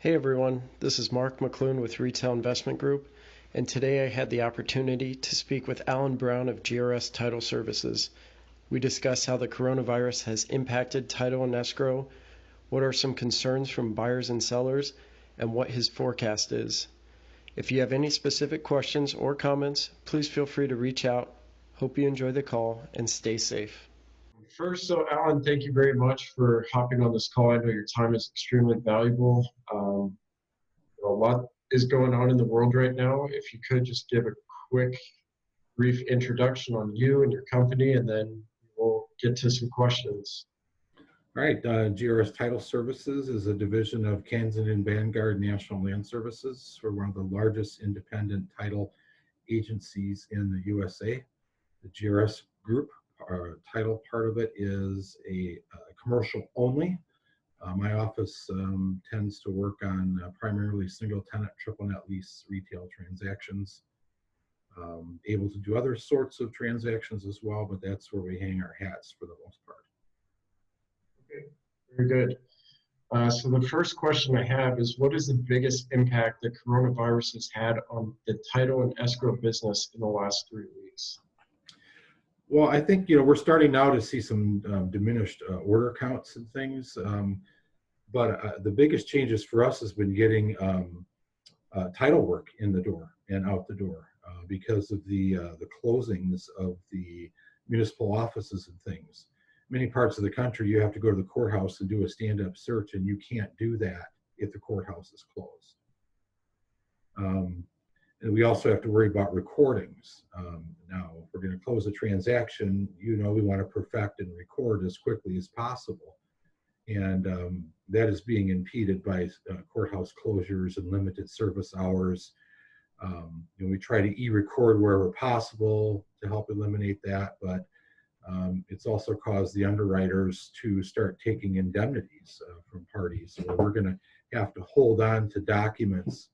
Hey everyone, this is Mark McLoone with Retail Investment Group, and today I had the opportunity to speak with Alan Brown of GRS Title Services. We discussed how the coronavirus has impacted title and escrow, what are some concerns from buyers and sellers, and what his forecast is. If you have any specific questions or comments, please feel free to reach out. Hope you enjoy the call and stay safe. First, so Alan, thank you very much for hopping on this call. I know your time is extremely valuable. A lot is going on in the world right now. If you could just give a quick, brief introduction on you and your company, and then we'll get to some questions. All right, GRS Title Services is a division of Kensington Vanguard National Land Services. We're one of the largest independent title agencies in the USA. The GRS group, our title part of it is a commercial only. My office tends to work on primarily single tenant, triple net lease retail transactions. Able to do other sorts of transactions as well, but that's where we hang our hats for the most part. Okay, very good. So the first question I have is, what is the biggest impact the coronavirus has had on the title and escrow business in the last 3 weeks? Well, I think, we're starting now to see some diminished order counts and things. But the biggest changes for us has been getting title work in the door and out the door because of the closings of the municipal offices and things. Many parts of the country, you have to go to the courthouse and do a stand-up search, and you can't do that if the courthouse is closed. And we also have to worry about recordings. Now, if we're going to close a transaction, we want to perfect and record as quickly as possible. And that is being impeded by courthouse closures and limited service hours. We try to e-record wherever possible to help eliminate that, but it's also caused the underwriters to start taking indemnities from parties. So we're going to have to hold on to documents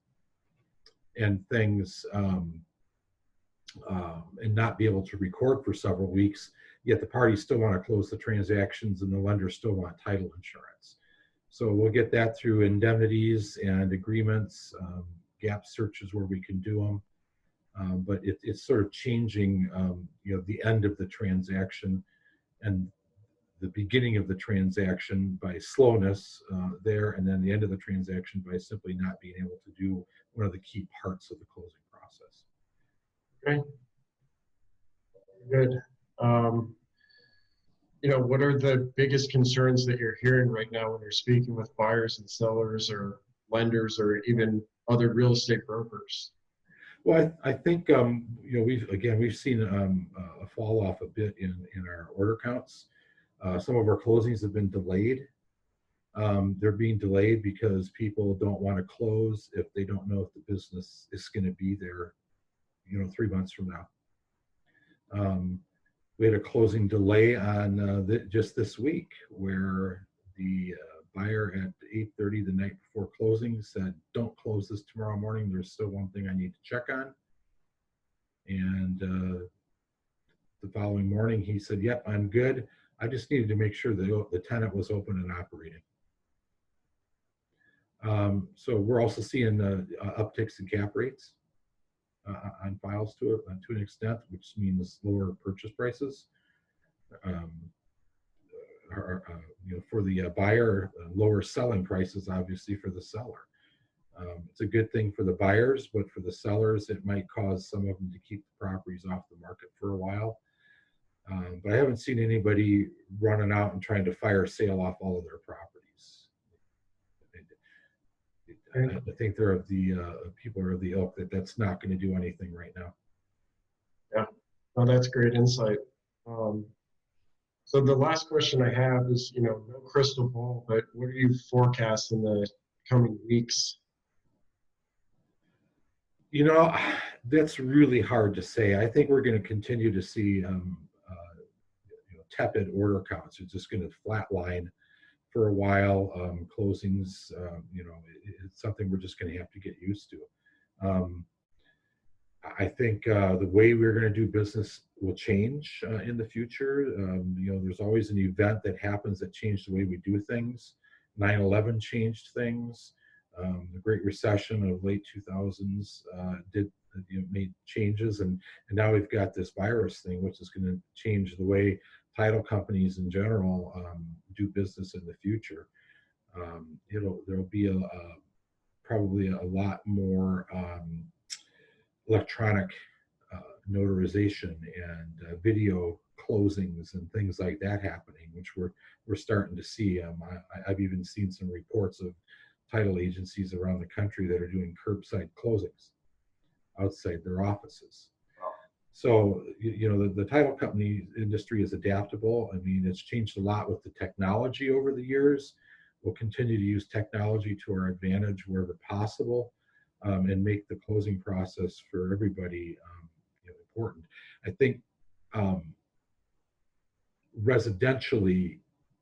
and things and not be able to record for several weeks, yet the parties still want to close the transactions and the lenders still want title insurance. So we'll get that through indemnities and agreements, gap searches where we can do them. But it's sort of changing, the end of the transaction and the beginning of the transaction by slowness there, and then the end of the transaction by simply not being able to do one of the key parts of the closing process. Okay, good. What are the biggest concerns that you're hearing right now when you're speaking with buyers and sellers or lenders or even other real estate brokers? Well, I think we've seen a fall off a bit in our order counts. Some of our closings have been delayed. They're being delayed because people don't want to close if they don't know if the business is going to be there, 3 months from now. We had a closing delay on just this week where the buyer at 8:30 the night before closing said, "Don't close this tomorrow morning. There's still one thing I need to check on." And the following morning he said, "Yep, I'm good. I just needed to make sure the tenant was open and operating." So we're also seeing upticks in cap rates on files to an extent, which means lower purchase prices. For the buyer, lower selling prices, obviously, for the seller. It's a good thing for the buyers, but for the sellers, it might cause some of them to keep the properties off the market for a while. But I haven't seen anybody running out and trying to fire sale off all of their properties. I think they're of the people are of the ilk that that's not going to do anything right now. Yeah, well, that's great insight. So the last question I have is, no crystal ball, but what are you forecasting the coming weeks? That's really hard to say. I think we're going to continue to see tepid order counts. It's just going to flatline for a while. Closings, it's something we're just going to have to get used to. I think the way we're going to do business will change in the future. There's always an event that happens that changed the way we do things. 9/11 changed things. The Great Recession of late 2000s made changes, and now we've got this virus thing, which is going to change the way title companies in general do business in the future. There'll be probably a lot more electronic notarization and video closings and things like that happening, which we're starting to see. I've even seen some reports of title agencies around the country that are doing curbside closings outside their offices. So, the title company industry is adaptable. I mean, it's changed a lot with the technology over the years. We'll continue to use technology to our advantage wherever possible, and make the closing process for everybody important. I think residentially,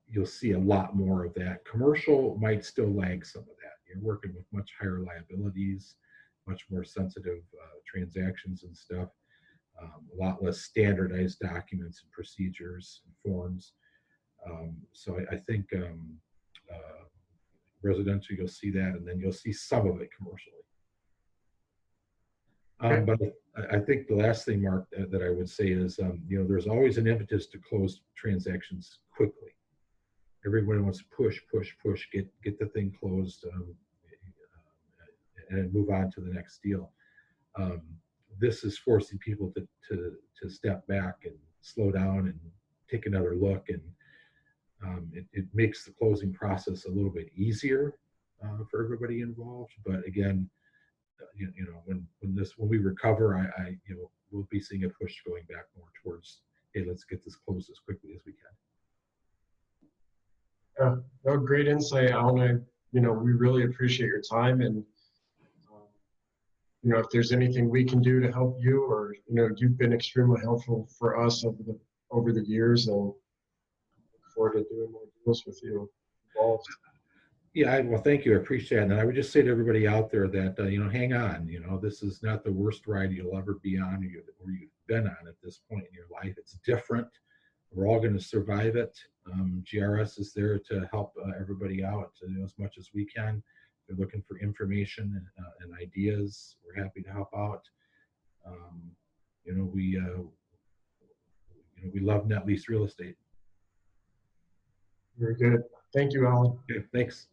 you'll see a lot more of that. Commercial might still lag some of that. You're working with much higher liabilities, much more sensitive transactions and stuff. A lot less standardized documents and procedures and forms. So I think residential, you'll see that, and then you'll see some of it commercially. But I think the last thing, Mark, that I would say is, there's always an impetus to close transactions quickly. Everybody wants to push, get the thing closed, and move on to the next deal. This is forcing people to step back and slow down and take another look, and it makes the closing process a little bit easier for everybody involved. But again, when we recover, we'll be seeing a push going back more towards, hey, let's get this closed as quickly as we can. No, great insight, Alan. We really appreciate your time, and if there's anything we can do to help you, or you've been extremely helpful for us over the years, and look forward to doing more deals with you involved. Yeah, well, thank you. I appreciate it. And I would just say to everybody out there that, hang on. This is not the worst ride you'll ever be on, or you've been on at this point in your life. It's different. We're all going to survive it. GRS is there to help everybody out as much as we can. If they're looking for information and ideas, we're happy to help out. We love net lease real estate. Very good. Thank you, Alan. Okay, thanks.